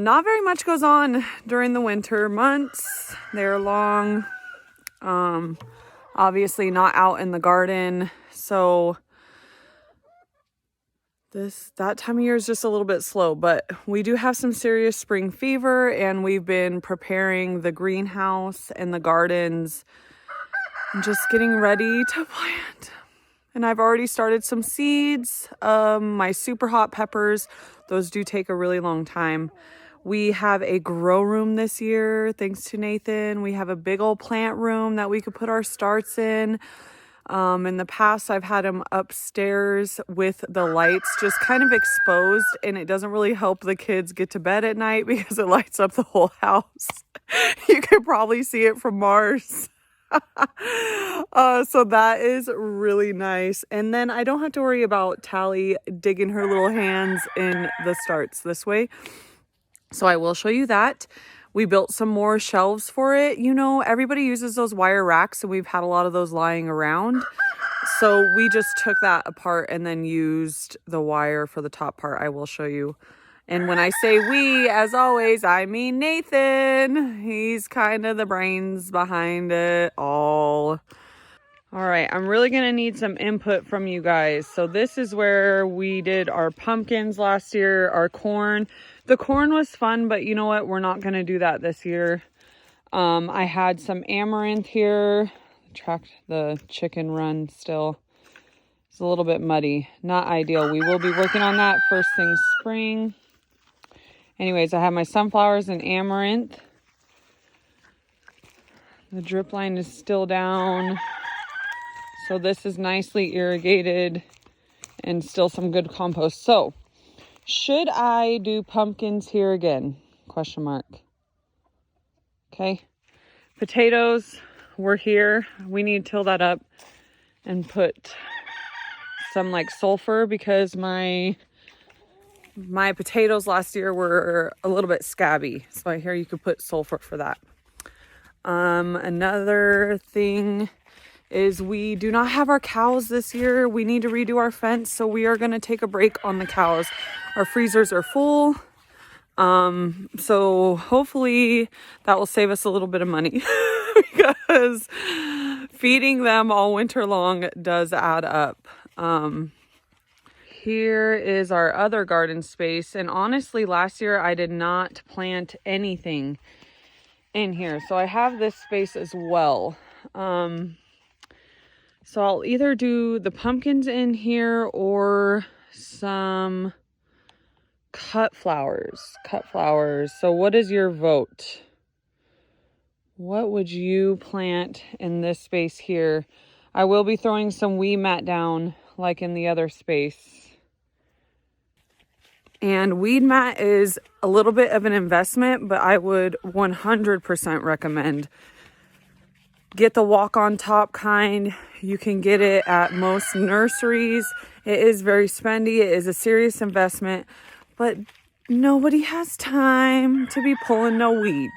Not very much goes on during the winter months. They're long. Obviously not out in the garden. So that time of year is just a little bit slow, but we do have some serious spring fever, and we've been preparing the greenhouse and the gardens and just getting ready to plant. And I've already started some seeds. My super hot peppers, those do take a really long time. We have a grow room this year, thanks to Nathan. We have a big old plant room that we could put our starts in. In the past, I've had them upstairs with the lights just kind of exposed, and it doesn't really help the kids get to bed at night because it lights up the whole house. You could probably see it from Mars. So that is really nice. And then I don't have to worry about Tally digging her little hands in the starts this way. So I will show you that. We built some more shelves for it. You know, everybody uses those wire racks, and we've had a lot of those lying around. So we just took that apart and then used the wire for the top part. I will show you. And when I say we, as always, I mean Nathan. He's kind of the brains behind it all. All right, I'm really gonna need some input from you guys. So this is where we did our pumpkins last year, our corn. The corn was fun, but you know what? We're not gonna do that this year. I had some amaranth here. Tracked the chicken run still. It's a little bit muddy, not ideal. We will be working on that first thing spring. Anyways, I have my sunflowers and amaranth. The drip line is still down. So this is nicely irrigated and still some good compost. So should I do pumpkins here again? Question mark. Okay. Potatoes were here. We need to till that up and put some like sulfur because my potatoes last year were a little bit scabby. So I hear you could put sulfur for that. Another thing is we do not have our cows this year. We need to redo our fence, so we are going to take a break on the cows. Our freezers are full. So hopefully that will save us a little bit of money because feeding them all winter long does add up. Here is our other garden space. And honestly, last year I did not plant anything in here. So I have this space as well. So I'll either do the pumpkins in here or some cut flowers. So what is your vote? What would you plant in this space here? I will be throwing some weed mat down like in the other space. And weed mat is a little bit of an investment, but I would 100% recommend. Get the walk on top kind. You can get it at most nurseries. It is very spendy. It is a serious investment, but nobody has time to be pulling no weeds.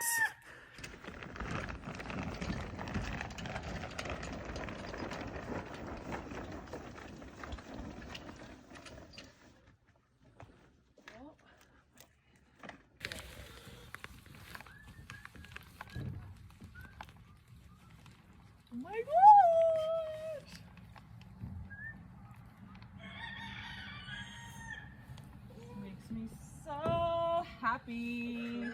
Oh my gosh! This makes me so happy.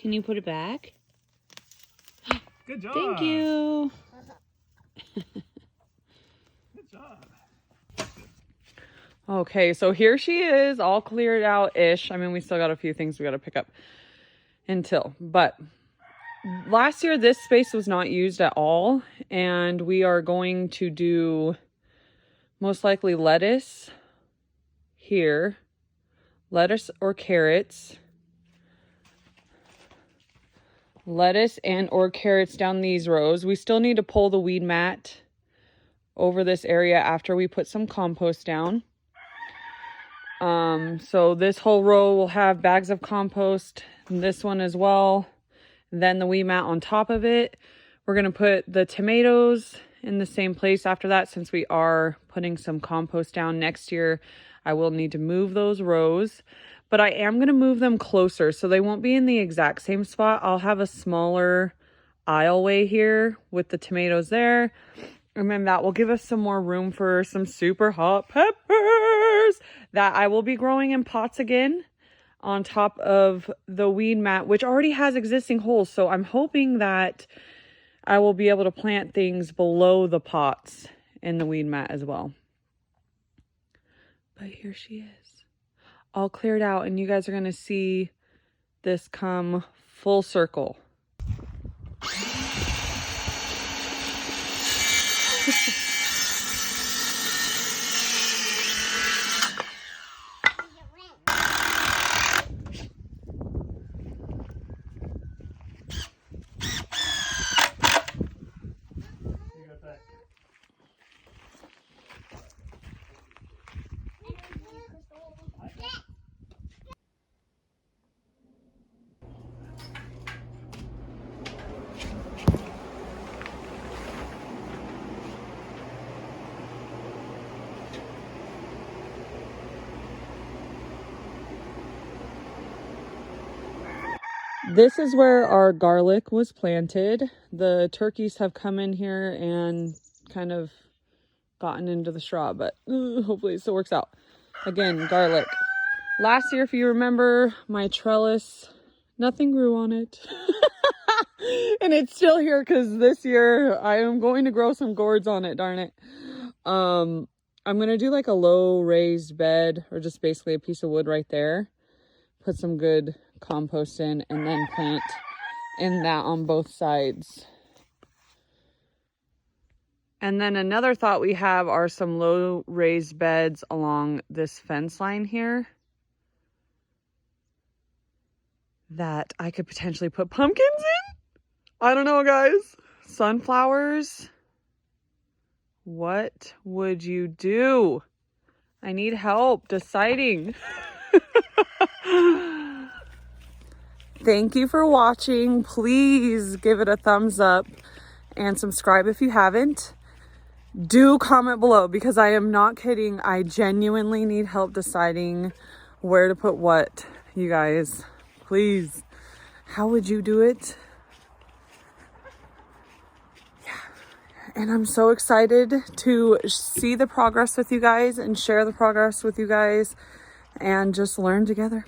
Can you put it back? Good job. Thank you. Good job. Okay, so here she is, all cleared out-ish. I mean, we still got a few things we got to pick up until, but last year this space was not used at all, and we are going to do most likely lettuce here, lettuce or carrots, lettuce and or carrots down these rows. We still need to pull the weed mat over this area after we put some compost down. So this whole row will have bags of compost, and this one as well. Then the weed mat on top of it. We're going to put the tomatoes in the same place after that, since we are putting some compost down next year. I will need to move those rows, but I am going to move them closer so they won't be in the exact same spot. I'll have a smaller aisleway here with the tomatoes there, and then that will give us some more room for some super hot peppers that I will be growing in pots again on top of the weed mat, which already has existing holes. So I'm hoping that I will be able to plant things below the pots in the weed mat as well. But here she is, all cleared out, and you guys are going to see this come full circle. This is where our garlic was planted. The turkeys have come in here and kind of gotten into the straw, but hopefully it still works out. Again, garlic. Last year, if you remember, my trellis, nothing grew on it. And it's still here because this year I am going to grow some gourds on it, darn it. I'm going to do like a low raised bed, or just basically a piece of wood right there. Put some good compost in, and then plant in that on both sides. And then another thought we have are some low raised beds along this fence line here that I could potentially put pumpkins in. I don't know, guys. Sunflowers. What would you do? I need help deciding. Thank you for watching. Please give it a thumbs up and subscribe if you haven't. Do comment below, because I am not kidding. I genuinely need help deciding where to put what, you guys. Please. How would you do it? Yeah. And I'm so excited to see the progress with you guys and share the progress with you guys and just learn together.